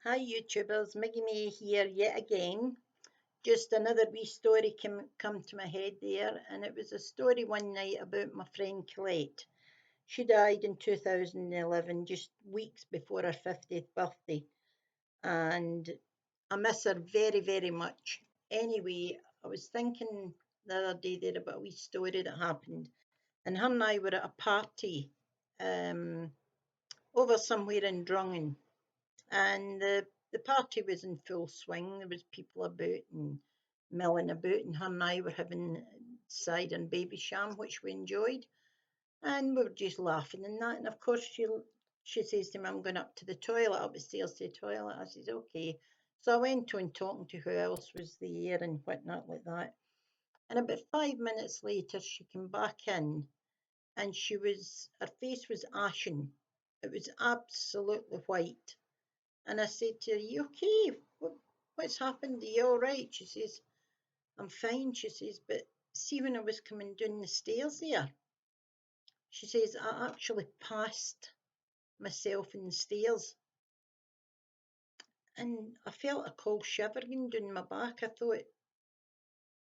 Hi YouTubers, Maggie May here yet again. Just another wee story come to my head there, and it was a story one night about my friend Colette. She died in 2011, just weeks before her 50th birthday, and I miss her very, very much. Anyway, I was thinking the other day there about a wee story that happened, and her and I were at a party um, over somewhere in Drungen, and the party was in full swing. There was people about and milling about, and her and I were having cider and baby sham, which we enjoyed, and we were just laughing and that. And of course, she says to me, "I'm going up to the toilet, up the stairs to the toilet." I says, "Okay." So I went on talking to who else was there and whatnot like that. And about 5 minutes later, she came back in, and her face was ashen. It was absolutely white. And I said to her, "You okay? What's happened? Are you all right?" She says, "I'm fine." She says, "But see, when I was coming down the stairs there," she says, "I actually passed myself in the stairs." And I felt a cold shiver going down my back. I thought,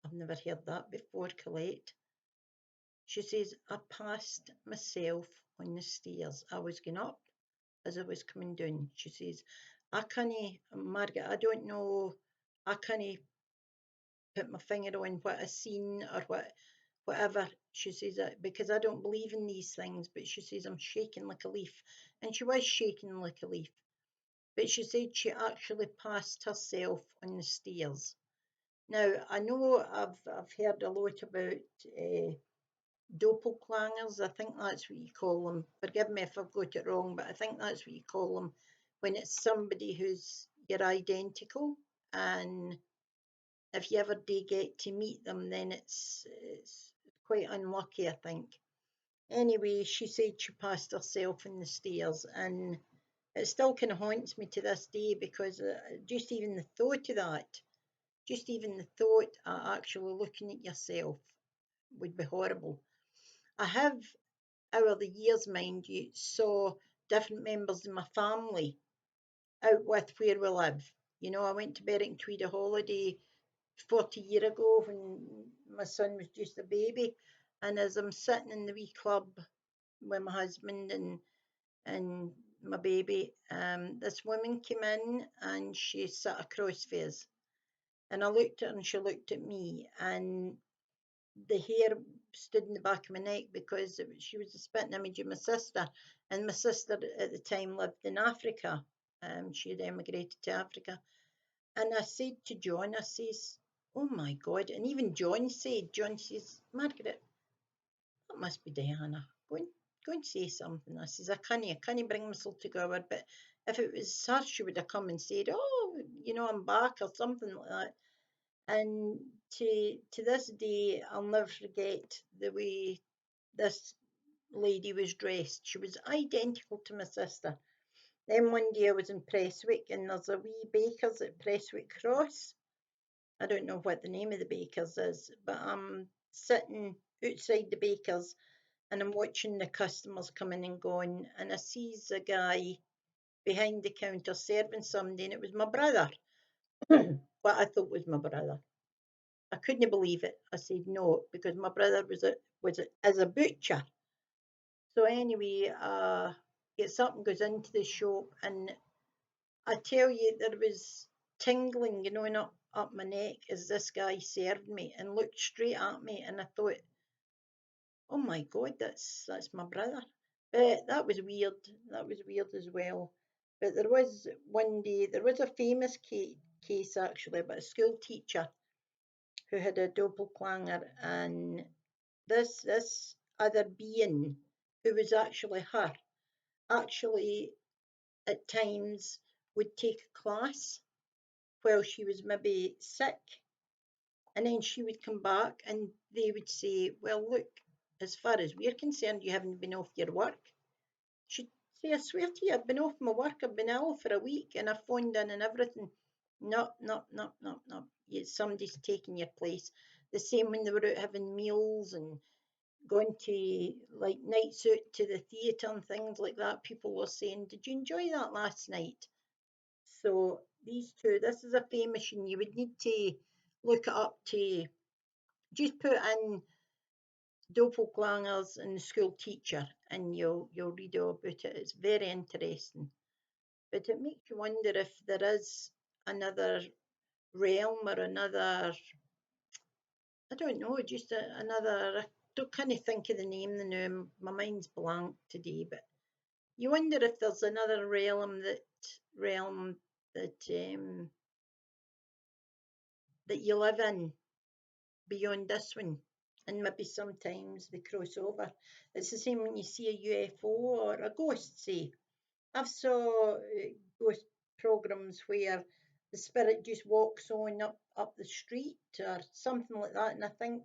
I've never heard that before, Colette. She says, "I passed myself on the stairs. I was going up as I was coming down." She says, "I can't, Margaret, I don't know, I can't put my finger on what I seen or whatever." She says that because I don't believe in these things, but she says I'm shaking like a leaf, and she was shaking like a leaf. But she said she actually passed herself on the stairs. Now I know I've heard a lot about uh, doppelgangers. I think that's what you call them. Forgive me if I've got it wrong, but I think that's what you call them when it's somebody who's you're identical, and if you ever do get to meet them, then it's quite unlucky, I think. Anyway, she said she passed herself in the stairs, and it still kind of haunts me to this day because just even the thought of that, just even the thought of actually looking at yourself would be horrible. I have, over the years, mind you, saw different members of my family out with where we live. You know, I went to Berwick and Tweed a holiday 40 years ago when my son was just a baby. And as I'm sitting in the wee club with my husband and my baby, this woman came in and she sat across from us. And I looked at her and she looked at me, and the hair stood in the back of my neck because she was a spitting image of my sister. And my sister at the time lived in Africa. She had emigrated to Africa. And I said to John, I says, "Oh my God." And even John says, "Margaret, that must be Diana. Go and say something." I says, I can't bring myself to go over. But if it was her, she would have come and said, "Oh, I'm back," or something like that. And to this day, I'll never forget the way this lady was dressed. She was identical to my sister. Then one day I was in Prestwick, and there's a wee baker's at Prestwick Cross. I don't know what the name of the baker's is, but I'm sitting outside the baker's and I'm watching the customers coming and going, and I sees a guy behind the counter serving somebody, and it was my brother. What I thought was my brother. I couldn't believe it. I said no because my brother as a butcher. So anyway, gets up and goes into the shop, and I tell you, there was tingling, and up my neck as this guy served me and looked straight at me, and I thought, "Oh my God, that's my brother." But that was weird. That was weird as well. But there was one day there was a famous case actually about a school teacher who had a doppelganger, and this other being who was actually her actually at times would take a class while she was maybe sick, and then she would come back and they would say, "Well, look, as far as we're concerned, you haven't been off your work." She'd say, "I swear to you, I've been off my work. I've been ill for a week and I've phoned in and everything." No, no, no, no, no. Somebody's taking your place. The same when they were out having meals and going to like nights out to the theatre and things like that. People were saying, "Did you enjoy that last night?" So these two, this is a famous one. You would need to look it up to just put in doppelgangers and the school teacher, and you'll read all about it. It's very interesting. But it makes you wonder if there is another realm or another, I don't know, just another, I don't kind of think of the name now, my mind's blank today, but you wonder if there's another realm that that you live in beyond this one, and maybe sometimes they cross over. It's the same when you see a UFO or a ghost, say. I've saw ghost programs where the spirit just walks on up the street or something like that, and I think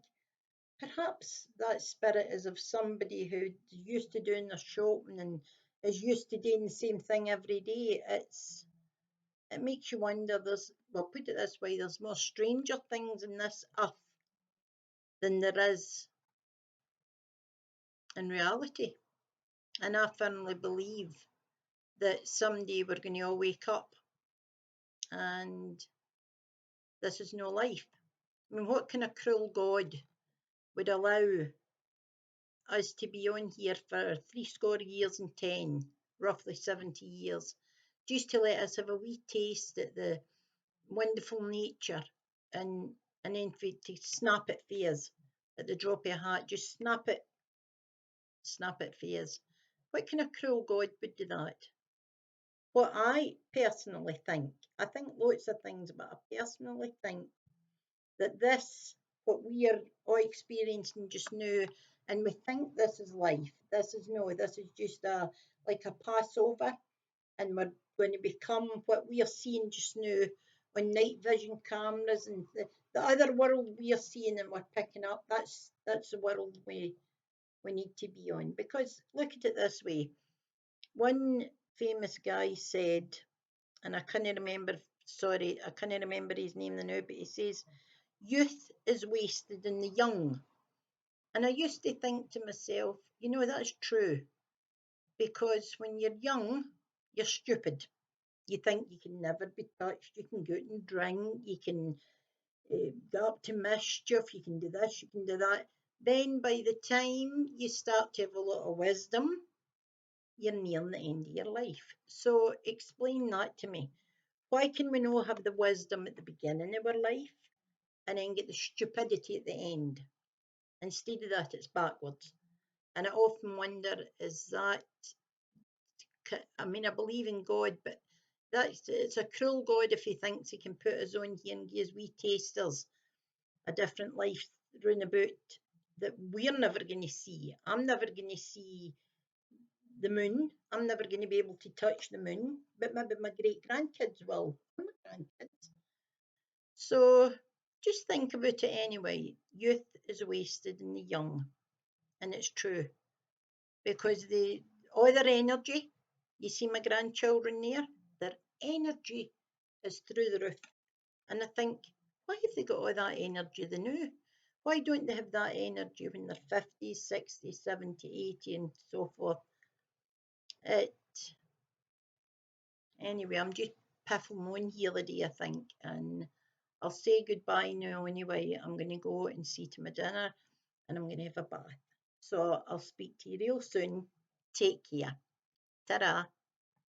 perhaps that spirit is of somebody who's used to doing their shopping and is used to doing the same thing every day. It makes you wonder. Well, put it this way: there's more stranger things in this earth than there is in reality, and I firmly believe that someday we're going to all wake up and this is no life. I mean, what kind of cruel God would allow us to be on here for 70 years and 10, roughly 70 years, just to let us have a wee taste at the wonderful nature, and then to snap it for us at the drop of a hat, just snap it for us. What kind of cruel God would do that? What I personally think, I think lots of things, but I personally think that what we are all experiencing just now, and we think this is life. This is no, this is just like a Passover, and we're going to become what we are seeing just now on night vision cameras, and the other world we are seeing and we're picking up. That's the world we need to be on. Because look at it this way: one famous guy said, and I can't remember. Sorry, I can't remember his name now, but he says, "Youth is wasted in the young." And I used to think to myself, that's true. Because when you're young, you're stupid. You think you can never be touched. You can go out and drink. You can get up to mischief. You can do this. You can do that. Then by the time you start to have a lot of wisdom, you're nearing the end of your life. So explain that to me. Why can we not have the wisdom at the beginning of our life and then get the stupidity at the end? Instead of that, it's backwards. And I often wonder, is that, I mean, I believe in God, but it's a cruel God if he thinks he can put us on here and give us wee tasters a different life round about that we're never going to see. I'm never going to see the moon. I'm never going to be able to touch the moon, but maybe my great grandkids will. My grandkids. So just think about it anyway. Youth is wasted in the young, and it's true because all their energy, you see my grandchildren there, their energy is through the roof. And I think, why have they got all that energy they know? Why don't they have that energy when they're 50, 60, 70, 80 and so forth? It, anyway, I'm just piffling on here today, I think, and I'll say goodbye now anyway. I'm going to go and see to my dinner and I'm going to have a bath. So I'll speak to you real soon. Take care. Ta-da.